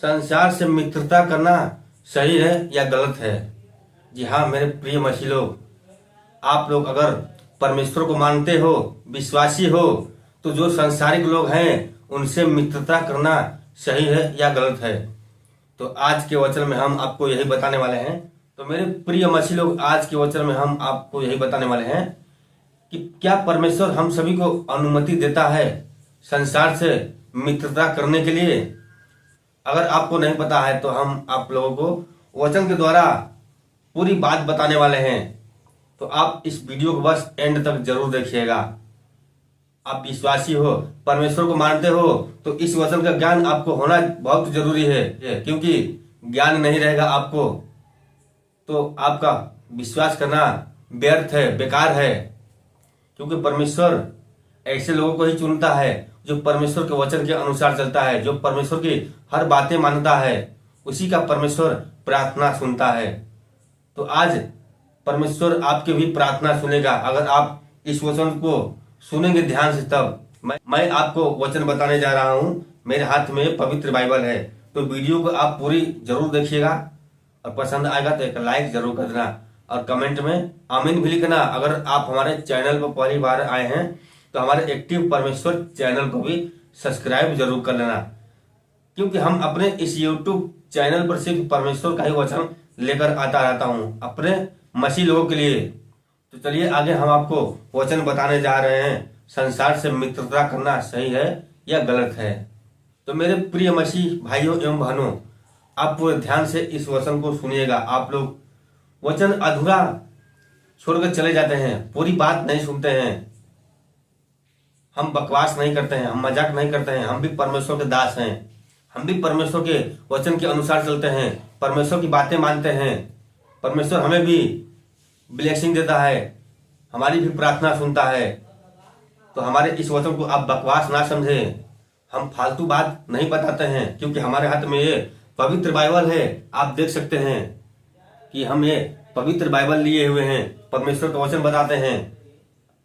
संसार से मित्रता करना सही है या गलत है? जी हाँ मेरे प्रिय मछली लोग, आप लोग अगर परमेश्वर को मानते हो, विश्वासी हो, तो जो सांसारिक लोग हैं उनसे मित्रता करना सही है या गलत है? तो आज के वचन में हम आपको यही बताने वाले हैं। तो मेरे प्रिय मछली लोग, आज के वचन में हम आपको यही बताने वाले हैं कि क्या परमेश्वर हम सभी को अनुमति देता है संसार से मित्रता करने के लिए? अगर आपको नहीं पता है तो हम आप लोगों को वचन के द्वारा पूरी बात बताने वाले हैं। तो आप इस वीडियो को बस एंड तक जरूर देखिएगा। आप विश्वासी हो, परमेश्वर को मानते हो, तो इस वचन का ज्ञान आपको होना बहुत जरूरी है, क्योंकि ज्ञान नहीं रहेगा आपको तो आपका विश्वास करना व्यर्थ है, बेकार है। क्योंकि परमेश्वर ऐसे लोगों को ही चुनता है जो परमेश्वर के वचन के अनुसार चलता है, जो परमेश्वर की हर बातें मानता है, उसी का परमेश्वर प्रार्थना सुनता है। तो आज परमेश्वर आपकी भी प्रार्थना सुनेगा अगर आप इस वचन को सुनेंगे ध्यान से। तब मैं आपको वचन बताने जा रहा हूं। मेरे हाथ में पवित्र बाइबल है, तो वीडियो को आप पूरी जरूर देखिएगा और पसंद आएगा तो एक लाइक जरूर कर देना और कमेंट में आमीन भी लिखना। अगर आप हमारे चैनल पर पहली बार आए हैं तो हमारे एक्टिव परमेश्वर चैनल को भी सब्सक्राइब जरूर कर लेना, क्योंकि हम अपने इस यूट्यूब चैनल पर सिर्फ परमेश्वर का ही वचन लेकर आता रहता हूं अपने मसीह लोगों के लिए। तो चलिए आगे हम आपको वचन बताने जा रहे हैं, संसार से मित्रता करना सही है या गलत है। तो मेरे प्रिय मसीह भाइयों एवं बहनों, आप पूरे ध्यान से इस वचन को सुनिएगा। आप लोग वचन अधूरा छोड़कर चले जाते हैं, पूरी बात नहीं सुनते हैं। हम बकवास नहीं करते हैं, हम मजाक नहीं करते हैं, हम भी परमेश्वर के दास हैं, हम भी परमेश्वर के वचन के अनुसार चलते हैं, परमेश्वर की बातें मानते हैं। परमेश्वर हमें भी ब्लेसिंग देता है, हमारी भी प्रार्थना सुनता है। तो हमारे इस वचन को आप बकवास ना समझें, हम फालतू बात नहीं बताते हैं, क्योंकि हमारे हाथ में ये पवित्र बाइबल है। आप देख सकते हैं कि हम ये पवित्र बाइबल लिए हुए हैं, परमेश्वर का वचन बताते हैं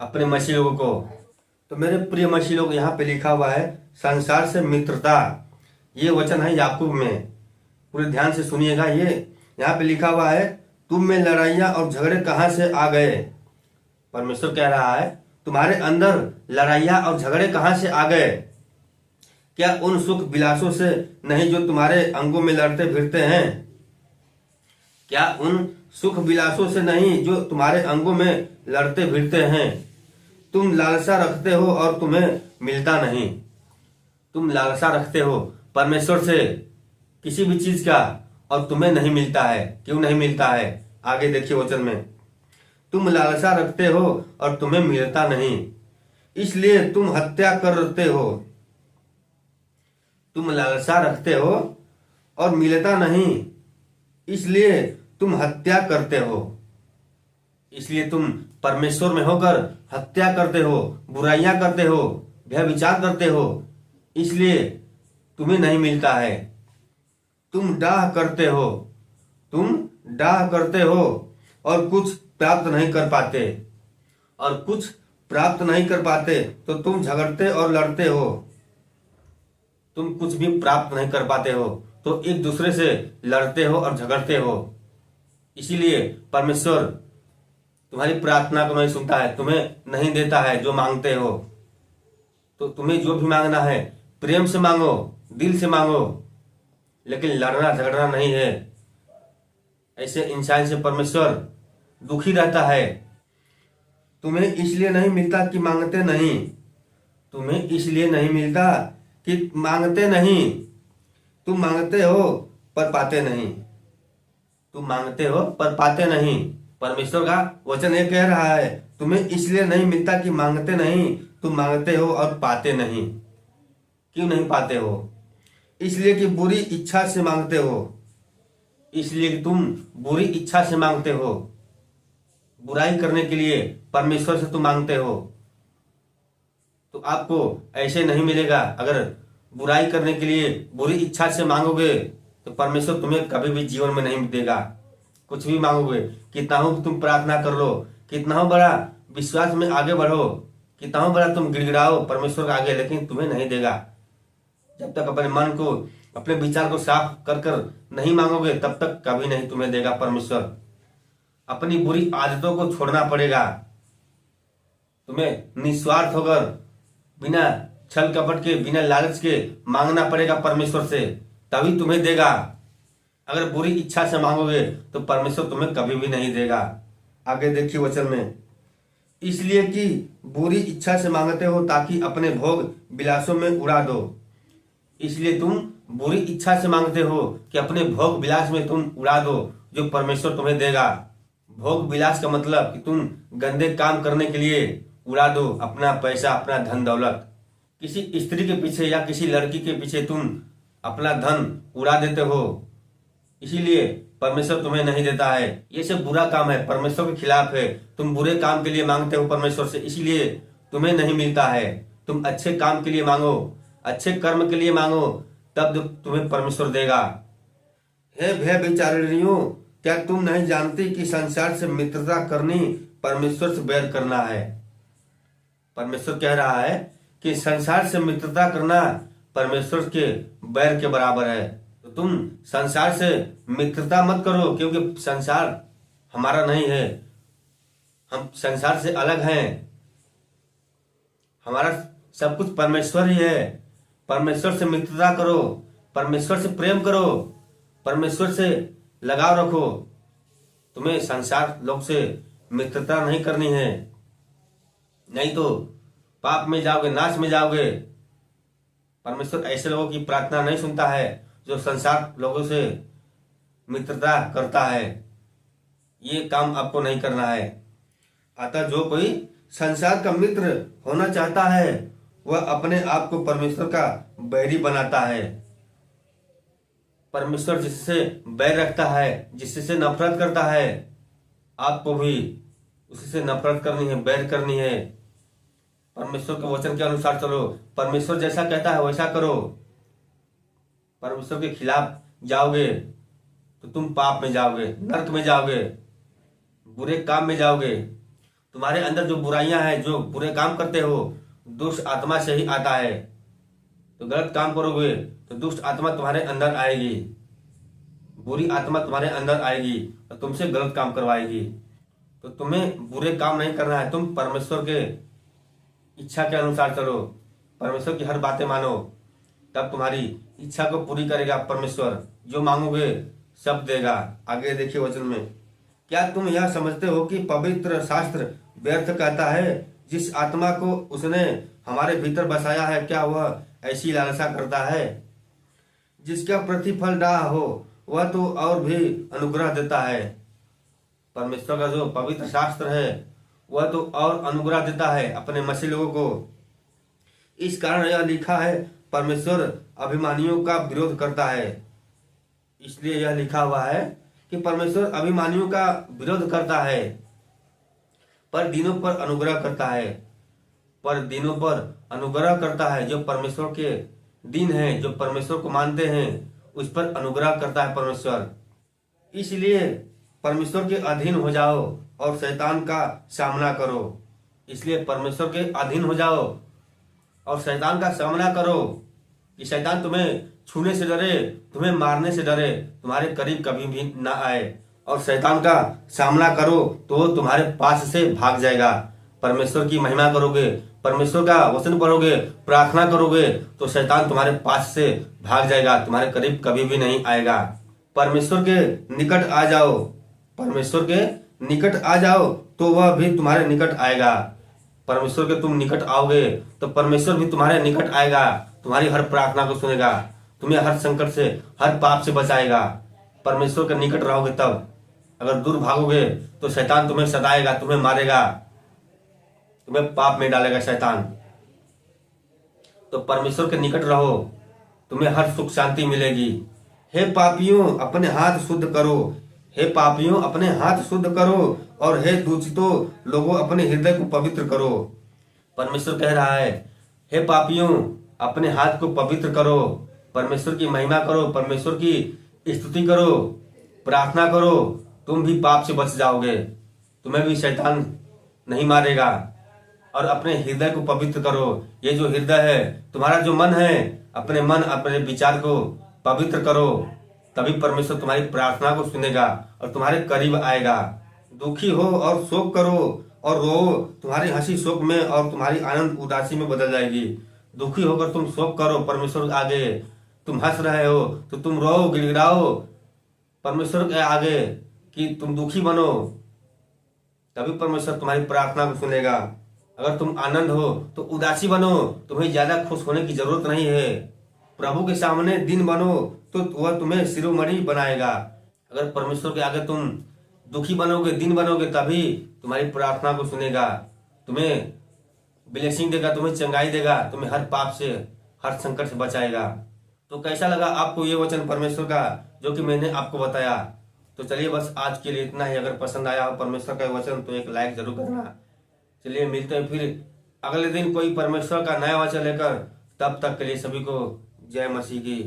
अपने मसीह लोगों को। तो मेरे प्रिय मसीह लोग, यहाँ पे लिखा हुआ है संसार से मित्रता। ये वचन है याकूब में, पूरे ध्यान से सुनिएगा। ये यहाँ पे लिखा हुआ है, तुम में लड़ाइयाँ और झगड़े कहाँ से आ गए? परमेश्वर कह रहा है तुम्हारे अंदर लड़ाइयाँ और झगड़े कहाँ से आ गए? क्या उन सुख विलासों से नहीं जो तुम्हारे अंगों में लड़ते फिरते हैं? क्या उन सुख विलासों से नहीं जो तुम्हारे अंगों में लड़ते फिरते हैं? तुम लालसा रखते हो और तुम्हें मिलता नहीं। तुम लालसा रखते हो परमेश्वर से किसी भी चीज का और तुम्हें नहीं मिलता है। क्यों नहीं मिलता है? आगे देखिए वचन में, तुम लालसा रखते हो और तुम्हें मिलता नहीं, इसलिए तुम हत्या करते हो। तुम लालसा रखते हो और मिलता नहीं, इसलिए तुम हत्या करते हो। इसलिए तुम परमेश्वर में होकर हत्या करते हो, बुराइयां करते हो, व्यभिचार करते हो, इसलिए तुम्हें नहीं मिलता है। तुम डाह करते हो, तुम डाह करते हो और कुछ प्राप्त नहीं कर पाते, और कुछ प्राप्त नहीं कर पाते तो तुम झगड़ते और लड़ते हो। तुम कुछ भी प्राप्त नहीं कर पाते हो तो एक दूसरे से लड़ते हो और झगड़ते हो। इसीलिए परमेश्वर तुम्हारी प्रार्थना को नहीं सुनता है, तुम्हें नहीं देता है जो मांगते हो। तो तुम्हें जो भी मांगना है प्रेम से मांगो, दिल से मांगो, लेकिन लड़ना झगड़ना नहीं है। ऐसे इंसान से परमेश्वर दुखी रहता है। तुम्हें इसलिए नहीं मिलता कि मांगते नहीं, तुम्हें इसलिए नहीं मिलता कि मांगते नहीं। तुम मांगते हो पर पाते नहीं, तुम मांगते हो पर पाते नहीं। परमेश्वर का वचन ये कह रहा है, तुम्हें इसलिए नहीं मिलता कि मांगते नहीं, तुम मांगते हो और पाते नहीं। क्यों नहीं पाते हो? इसलिए कि बुरी इच्छा से मांगते हो। इसलिए कि तुम बुरी इच्छा से मांगते हो, बुराई करने के लिए परमेश्वर से तुम मांगते हो। तो आपको ऐसे नहीं मिलेगा। अगर बुराई करने के लिए बुरी इच्छा से मांगोगे तो परमेश्वर तुम्हें कभी भी जीवन में नहीं देगा। कुछ भी मांगोगे, कितना हो तुम प्रार्थना कर लो, कितना हो बड़ा विश्वास में आगे बढ़ो, कितना हो बड़ा तुम गिड़गिड़ाओ परमेश्वर के आगे, लेकिन तुम्हें नहीं देगा। जब तक अपने मन को अपने विचार को साफ कर कर नहीं मांगोगे तब तक कभी नहीं तुम्हें देगा परमेश्वर। अपनी बुरी आदतों को छोड़ना पड़ेगा। तुम्हें निस्वार्थ होकर बिना छल कपट के, बिना लालच के मांगना पड़ेगा परमेश्वर से, तभी तुम्हें देगा। अगर बुरी इच्छा से मांगोगे तो परमेश्वर तुम्हें कभी भी नहीं देगा। आगे देखिए वचन में, इसलिए कि बुरी इच्छा से मांगते हो ताकि अपने भोग विलासों में उड़ा दो। इसलिए तुम बुरी इच्छा से मांगते हो कि अपने भोग विलास में तुम उड़ा दो जो परमेश्वर तुम्हें देगा। भोग विलास का मतलब कि तुम गंदे काम करने के लिए उड़ा दो अपना पैसा, अपना धन दौलत। किसी स्त्री के पीछे या किसी लड़की के पीछे तुम अपना धन उड़ा देते हो, इसीलिए परमेश्वर तुम्हें नहीं देता है। ये सब बुरा काम है, परमेश्वर के खिलाफ है। तुम बुरे काम के लिए मांगते हो परमेश्वर से, इसीलिए तुम्हें नहीं मिलता है। तुम अच्छे काम के लिए मांगो, अच्छे कर्म के लिए मांगो, तब तुम्हें परमेश्वर देगा। हे व्यभिचारिणियों, क्या तुम नहीं जानती कि संसार से मित्रता करनी परमेश्वर से बैर करना है। परमेश्वर कह रहा है कि संसार से मित्रता करना परमेश्वर के बैर के बराबर है। तो तुम संसार से मित्रता मत करो, क्योंकि संसार हमारा नहीं है। हम संसार से अलग हैं। हमारा सब कुछ परमेश्वर ही है। परमेश्वर से मित्रता करो, परमेश्वर से प्रेम करो, परमेश्वर से लगाव रखो। तुम्हें संसार लोग से मित्रता नहीं करनी है, नहीं तो पाप में जाओगे, नाश में जाओगे। परमेश्वर ऐसे लोगों की प्रार्थना नहीं सुनता है जो संसार लोगों से मित्रता करता है। ये काम आपको नहीं करना है। अतः जो कोई संसार का मित्र होना चाहता है वह अपने आप को परमेश्वर का बैरी बनाता है। परमेश्वर जिससे बैर रखता है, जिससे नफरत करता है, आपको भी उसी से नफरत करनी है, बैर करनी है। परमेश्वर के वचन के अनुसार चलो, परमेश्वर जैसा कहता है वैसा करो। परमेश्वर के खिलाफ जाओगे तो तुम पाप में जाओगे, नरक में जाओगे, बुरे काम में जाओगे। तुम्हारे अंदर जो बुराइयां हैं, जो बुरे काम करते हो, दुष्ट आत्मा से ही आता है। तो गलत काम करोगे तो दुष्ट आत्मा तुम्हारे अंदर आएगी, बुरी आत्मा तुम्हारे अंदर आएगी और तुमसे गलत काम करवाएगी। तो तुम्हें बुरे काम नहीं करना है। तुम परमेश्वर के इच्छा के अनुसार चलो, परमेश्वर की हर बातें मानो, तब तुम्हारी इच्छा को पूरी करेगा परमेश्वर। जो मांगोगे सब देगा। आगे देखिए वचन में, क्या तुम यह समझते हो कि पवित्र शास्त्र व्यर्थ कहता है, जिस आत्मा को उसने हमारे भीतर बसाया है, क्या वह ऐसी लालसा करता है? जिसका प्रतिफल डाह हो वह तो और भी अनुग्रह देता है। परमेश्वर का जो पवित्र शास्त्र है वह तो और अनुग्रह देता है अपने मसीह लोगों को। इस कारण यह लिखा है, परमेश्वर अभिमानियों का विरोध करता है। इसलिए यह लिखा हुआ है कि परमेश्वर अभिमानियों का विरोध करता है, पर दिनों पर अनुग्रह करता है। पर दिनों पर अनुग्रह करता है। जो परमेश्वर के दिन हैं, जो परमेश्वर को मानते हैं, उस पर अनुग्रह करता है परमेश्वर। इसलिए परमेश्वर के अधीन हो जाओ और शैतान का सामना करो। इसलिए परमेश्वर के अधीन हो जाओ और शैतान का सामना करो कि शैतान तुम्हें छूने से डरे, तुम्हें मारने से डरे, तुम्हारे करीब कभी भी ना आए। और शैतान का सामना करो तो वो तुम्हारे पास से भाग जाएगा। परमेश्वर की महिमा करोगे, परमेश्वर का वचन पढ़ोगे, प्रार्थना करोगे, तो शैतान तुम्हारे पास से भाग जाएगा, तुम्हारे करीब कभी भी नहीं आएगा। परमेश्वर के निकट आ जाओ, परमेश्वर के निकट आ जाओ तो वह भी तुम्हारे निकट आएगा। परमेश्वर के तुम निकट आओगे तो परमेश्वर भी तुम्हारे निकट आएगा, तुम्हारी हर प्रार्थना को सुनेगा, तुम्हें हर संकट से, हर पाप से बचाएगा। परमेश्वर के निकट रहोगे तब। अगर दूर भागोगे तो शैतान तुम्हें सताएगा, तुम्हें मारेगा, तुम्हें पाप में डालेगा शैतान। तो परमेश्वर के निकट रहो, तुम्हें हर सुख शांति मिलेगी। हे पापियों, अपने हाथ शुद्ध करो। हे पापियों, अपने हाथ शुद्ध करो, और हे दूषितों लोगों, अपने हृदय को पवित्र करो। परमेश्वर कह रहा है, हे पापियों, अपने हाथ को पवित्र करो, परमेश्वर की महिमा करो, परमेश्वर की स्तुति करो, प्रार्थना करो, तुम भी पाप से बच जाओगे, तुम्हें भी शैतान नहीं मारेगा। और अपने हृदय को पवित्र करो। ये जो हृदय है, तुम्हारा जो मन है, अपने मन, अपने विचार को पवित्र करो, तभी परमेश्वर तुम्हारी प्रार्थना को सुनेगा और तुम्हारे करीब आएगा। दुखी हो और शोक करो और रो, तुम्हारी हंसी शोक में और तुम्हारी आनंद उदासी में बदल जाएगी। दुखी होकर तुम शोक करो परमेश्वर के आगे, तुम हंस रहे हो तो तुम रो, गिड़गिड़ाओ परमेश्वर के आगे कि तुम दुखी बनो, तभी परमेश्वर तुम्हारी प्रार्थना को सुनेगा। अगर तुम आनंद हो तो उदासी बनो, तुम्हें ज्यादा खुश होने की जरूरत नहीं है। प्रभु के सामने दिन बनो तो वह तुम्हें शिरोमणि बनाएगा। अगर परमेश्वर के आगे तुम दुखी बनोगे, दिन बनोगे, तभी तुम्हारी प्रार्थना को सुनेगा, तुम्हें ब्लेसिंग देगा, तुम्हें चंगाई देगा, तुम्हें हर पाप से, हर संकट से बचाएगा। तो कैसा लगा आपको ये वचन परमेश्वर का जो कि मैंने आपको बताया? तो चलिए बस आज के लिए इतना ही। अगर पसंद आया हो परमेश्वर का वचन तो एक लाइक जरूर करना। चलिए मिलते हैं फिर अगले दिन कोई परमेश्वर का नया वचन लेकर। तब तक के लिए सभी को जय मसीह की।